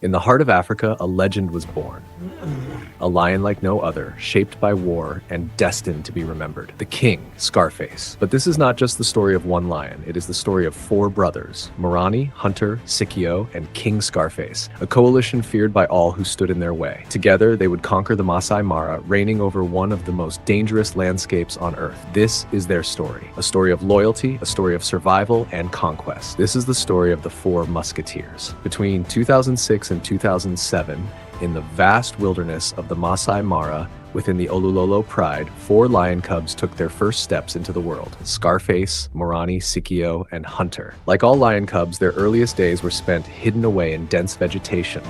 In the heart of Africa, a legend was born. A lion like no other, shaped by war and destined to be remembered. The king, Scarface. But this is not just the story of one lion, it is the story of four brothers, Morani, Hunter, Sikio, and King Scarface, a coalition feared by all who stood in their way. Together, they would conquer the Maasai Mara, reigning over one of the most dangerous landscapes on Earth. This is their story. A story of loyalty, a story of survival and conquest. This is the story of the Four Musketeers. Between 2006 and 2007, in the vast wilderness of the Maasai Mara, within the Olulolo Pride, four lion cubs took their first steps into the world: Scarface, Morani, Sikio, and Hunter. Like all lion cubs, their earliest days were spent hidden away in dense vegetation,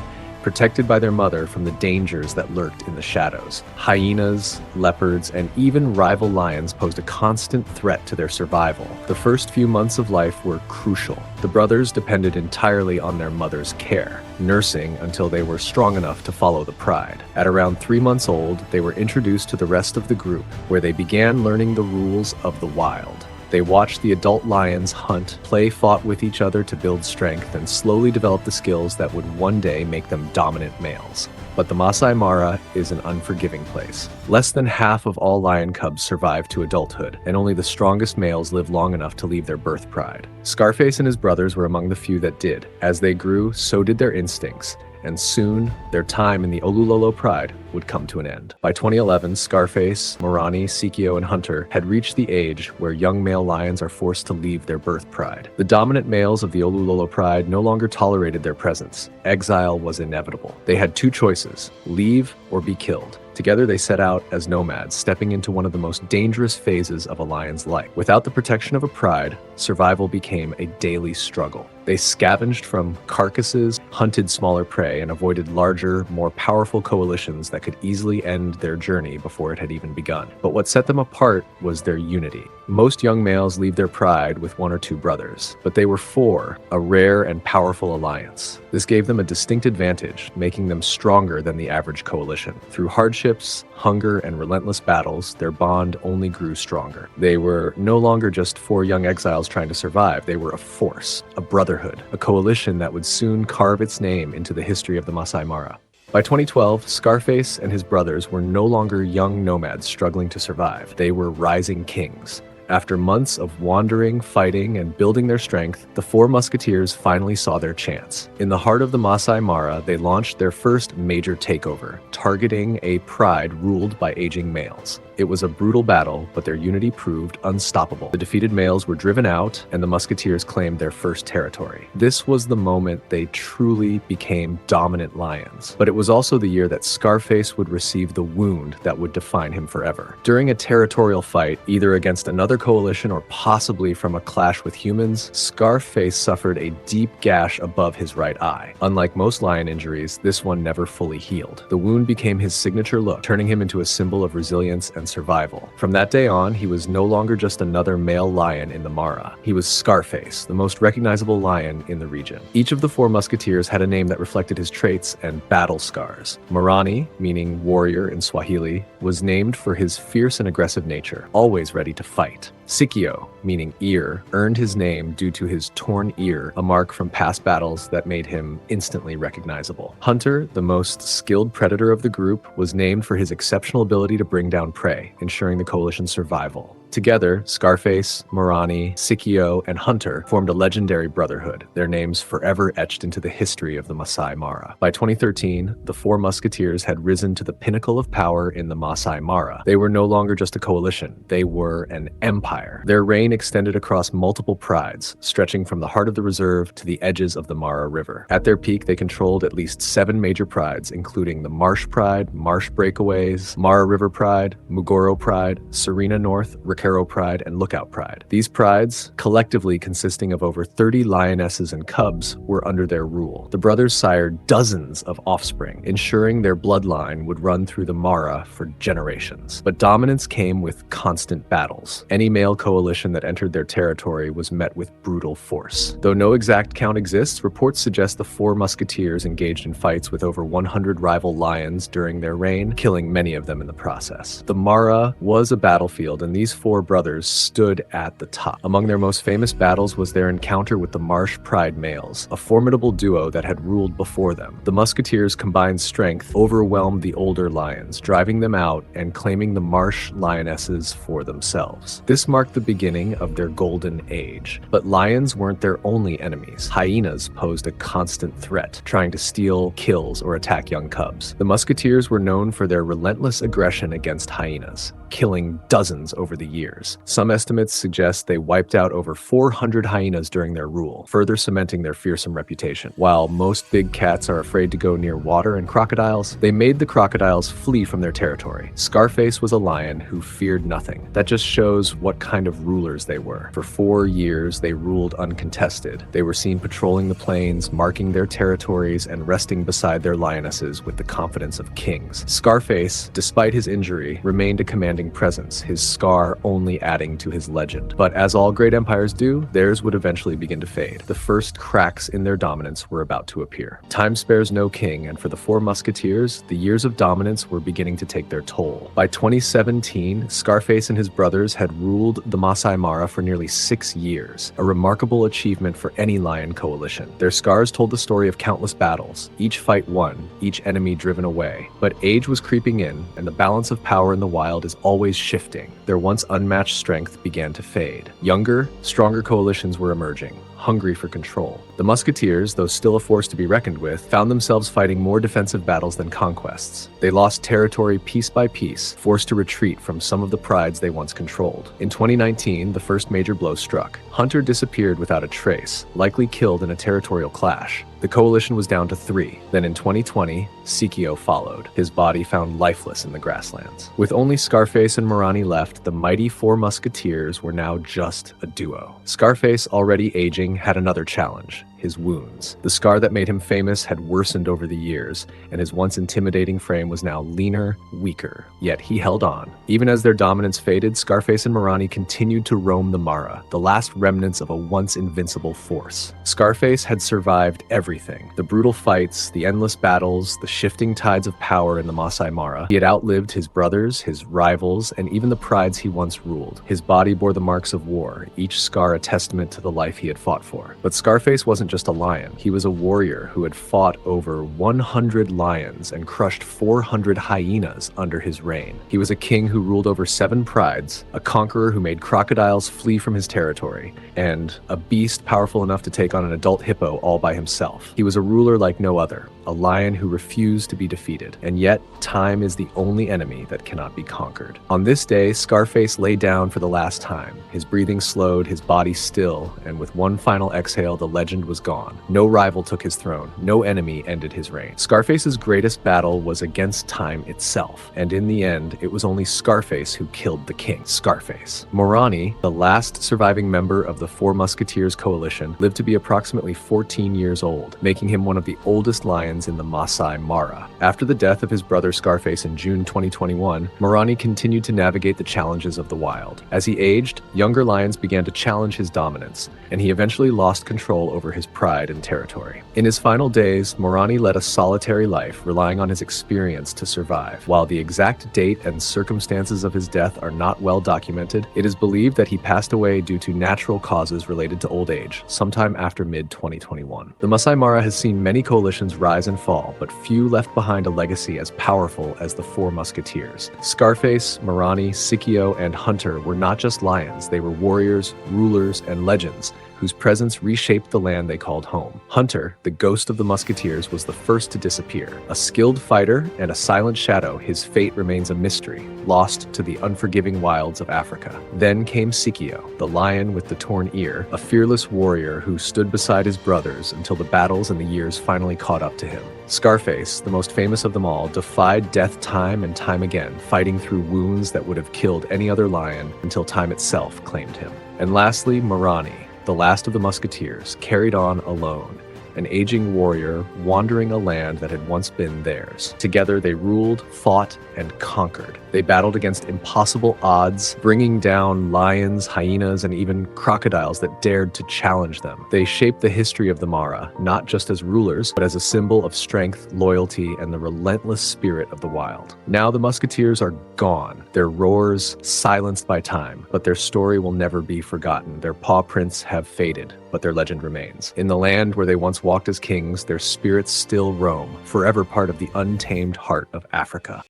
protected by their mother from the dangers that lurked in the shadows. Hyenas, leopards, and even rival lions posed a constant threat to their survival. The first few months of life were crucial. The brothers depended entirely on their mother's care, nursing until they were strong enough to follow the pride. At around 3 months old, they were introduced to the rest of the group, where they began learning the rules of the wild. They watched the adult lions hunt, fought with each other to build strength, and slowly develop the skills that would one day make them dominant males. But the Maasai Mara is an unforgiving place. Less than half of all lion cubs survive to adulthood, and only the strongest males live long enough to leave their birth pride. Scarface and his brothers were among the few that did. As they grew, so did their instincts, and soon, their time in the Olulolo Pride would come to an end. By 2011, Scarface, Morani, Sikio, and Hunter had reached the age where young male lions are forced to leave their birth pride. The dominant males of the Olulolo Pride no longer tolerated their presence. Exile was inevitable. They had two choices: leave or be killed. Together, they set out as nomads, stepping into one of the most dangerous phases of a lion's life. Without the protection of a pride, survival became a daily struggle. They scavenged from carcasses, hunted smaller prey, and avoided larger, more powerful coalitions that could easily end their journey before it had even begun. But what set them apart was their unity. Most young males leave their pride with one or two brothers, but they were four, a rare and powerful alliance. This gave them a distinct advantage, making them stronger than the average coalition. Through hardships, hunger, and relentless battles, their bond only grew stronger. They were no longer just four young exiles trying to survive. They were a force, a brotherhood, a coalition that would soon carve its name into the history of the Maasai Mara. By 2012, Scarface and his brothers were no longer young nomads struggling to survive. They were rising kings. After months of wandering, fighting, and building their strength, the Four Musketeers finally saw their chance. In the heart of the Maasai Mara, they launched their first major takeover, targeting a pride ruled by aging males. It was a brutal battle, but their unity proved unstoppable. The defeated males were driven out, and the Musketeers claimed their first territory. This was the moment they truly became dominant lions. But it was also the year that Scarface would receive the wound that would define him forever. During a territorial fight, either against another coalition or possibly from a clash with humans, Scarface suffered a deep gash above his right eye. Unlike most lion injuries, this one never fully healed. The wound became his signature look, turning him into a symbol of resilience and survival. From that day on, he was no longer just another male lion in the Mara. He was Scarface, the most recognizable lion in the region. Each of the Four Musketeers had a name that reflected his traits and battle scars. Morani, meaning warrior in Swahili, was named for his fierce and aggressive nature, always ready to fight. Sikio, meaning ear, earned his name due to his torn ear, a mark from past battles that made him instantly recognizable. Hunter, the most skilled predator of the group, was named for his exceptional ability to bring down prey, ensuring the coalition's survival. Together, Scarface, Morani, Sikio, and Hunter formed a legendary brotherhood, their names forever etched into the history of the Maasai Mara. By 2013, the Four Musketeers had risen to the pinnacle of power in the Maasai Mara. They were no longer just a coalition, they were an empire. Their reign extended across multiple prides, stretching from the heart of the reserve to the edges of the Mara River. At their peak, they controlled at least 7 major prides, including the Marsh Pride, Marsh Breakaways, Mara River Pride, Mugoro Pride, Serena North, Recaro Pride, and Lookout Pride. These prides, collectively consisting of over 30 lionesses and cubs, were under their rule. The brothers sired dozens of offspring, ensuring their bloodline would run through the Mara for generations. But dominance came with constant battles. Any male male coalition that entered their territory was met with brutal force. Though no exact count exists, reports suggest the Four Musketeers engaged in fights with over 100 rival lions during their reign, killing many of them in the process. The Mara was a battlefield, and these four brothers stood at the top. Among their most famous battles was their encounter with the Marsh Pride males, a formidable duo that had ruled before them. The Musketeers' combined strength overwhelmed the older lions, driving them out and claiming the Marsh lionesses for themselves. This marked the beginning of their golden age. But lions weren't their only enemies. Hyenas posed a constant threat, trying to steal kills or attack young cubs. The Musketeers were known for their relentless aggression against hyenas, killing dozens over the years. Some estimates suggest they wiped out over 400 hyenas during their rule, further cementing their fearsome reputation. While most big cats are afraid to go near water and crocodiles, they made the crocodiles flee from their territory. Scarface was a lion who feared nothing. That just shows what kind of rulers they were. For 4 years, they ruled uncontested. They were seen patrolling the plains, marking their territories, and resting beside their lionesses with the confidence of kings. Scarface, despite his injury, remained a commanding presence, his scar only adding to his legend. But as all great empires do, theirs would eventually begin to fade. The first cracks in their dominance were about to appear. Time spares no king, and for the Four Musketeers, the years of dominance were beginning to take their toll. By 2017, Scarface and his brothers had ruled the Maasai Mara for nearly 6 years, a remarkable achievement for any lion coalition. Their scars told the story of countless battles, each fight won, each enemy driven away. But age was creeping in, and the balance of power in the wild is always shifting. Their once unmatched strength began to fade. Younger, stronger coalitions were emerging, hungry for control. The Musketeers, though still a force to be reckoned with, found themselves fighting more defensive battles than conquests. They lost territory piece by piece, forced to retreat from some of the prides they once controlled. In 2019, the first major blow struck. Hunter disappeared without a trace, likely killed in a territorial clash. The coalition was down to 3. Then in 2020, Sikio followed, his body found lifeless in the grasslands. With only Scarface and Morani left, the mighty Four Musketeers were now just a duo. Scarface, already aging, had another challenge: his wounds. The scar that made him famous had worsened over the years, and his once intimidating frame was now leaner, weaker. Yet he held on. Even as their dominance faded, Scarface and Morani continued to roam the Mara, the last remnants of a once invincible force. Scarface had survived everything: the brutal fights, the endless battles, the shifting tides of power in the Maasai Mara. He had outlived his brothers, his rivals, and even the prides he once ruled. His body bore the marks of war, each scar a testament to the life he had fought for. But Scarface wasn't just a lion. He was a warrior who had fought over 100 lions and crushed 400 hyenas under his reign. He was a king who ruled over 7 prides, a conqueror who made crocodiles flee from his territory, and a beast powerful enough to take on an adult hippo all by himself. He was a ruler like no other, a lion who refused to be defeated. And yet, time is the only enemy that cannot be conquered. On this day, Scarface lay down for the last time. His breathing slowed, his body still, and with one final exhale, the legend was gone. No rival took his throne. No enemy ended his reign. Scarface's greatest battle was against time itself, and in the end, it was only Scarface who killed the king. Scarface. Morani, the last surviving member of the Four Musketeers coalition, lived to be approximately 14 years old, making him one of the oldest lions in the Maasai Mara. After the death of his brother Scarface in June 2021, Morani continued to navigate the challenges of the wild. As he aged, younger lions began to challenge his dominance, and he eventually lost control over his pride and territory. In his final days, Morani led a solitary life, relying on his experience to survive. While the exact date and circumstances of his death are not well documented, it is believed that he passed away due to natural causes related to old age, sometime after mid-2021. The Maasai Mara has seen many coalitions rise and fall, but few left behind a legacy as powerful as the Four Musketeers. Scarface, Morani, Sikio, and Hunter were not just lions, they were warriors, rulers, and legends whose presence reshaped the land they called home. Hunter, the ghost of the Musketeers, was the first to disappear. A skilled fighter and a silent shadow, his fate remains a mystery, lost to the unforgiving wilds of Africa. Then came Sikio, the lion with the torn ear, a fearless warrior who stood beside his brothers until the battles and the years finally caught up to him. Scarface, the most famous of them all, defied death time and time again, fighting through wounds that would have killed any other lion until time itself claimed him. And lastly, Morani, the last of the Musketeers, carried on alone. an aging warrior wandering a land that had once been theirs. Together, they ruled, fought, and conquered. They battled against impossible odds, bringing down lions, hyenas, and even crocodiles that dared to challenge them. They shaped the history of the Mara, not just as rulers, but as a symbol of strength, loyalty, and the relentless spirit of the wild. Now the Musketeers are gone, their roars silenced by time, but their story will never be forgotten. Their paw prints have faded, but their legend remains. In the land where they once walked as kings, their spirits still roam, forever part of the untamed heart of Africa.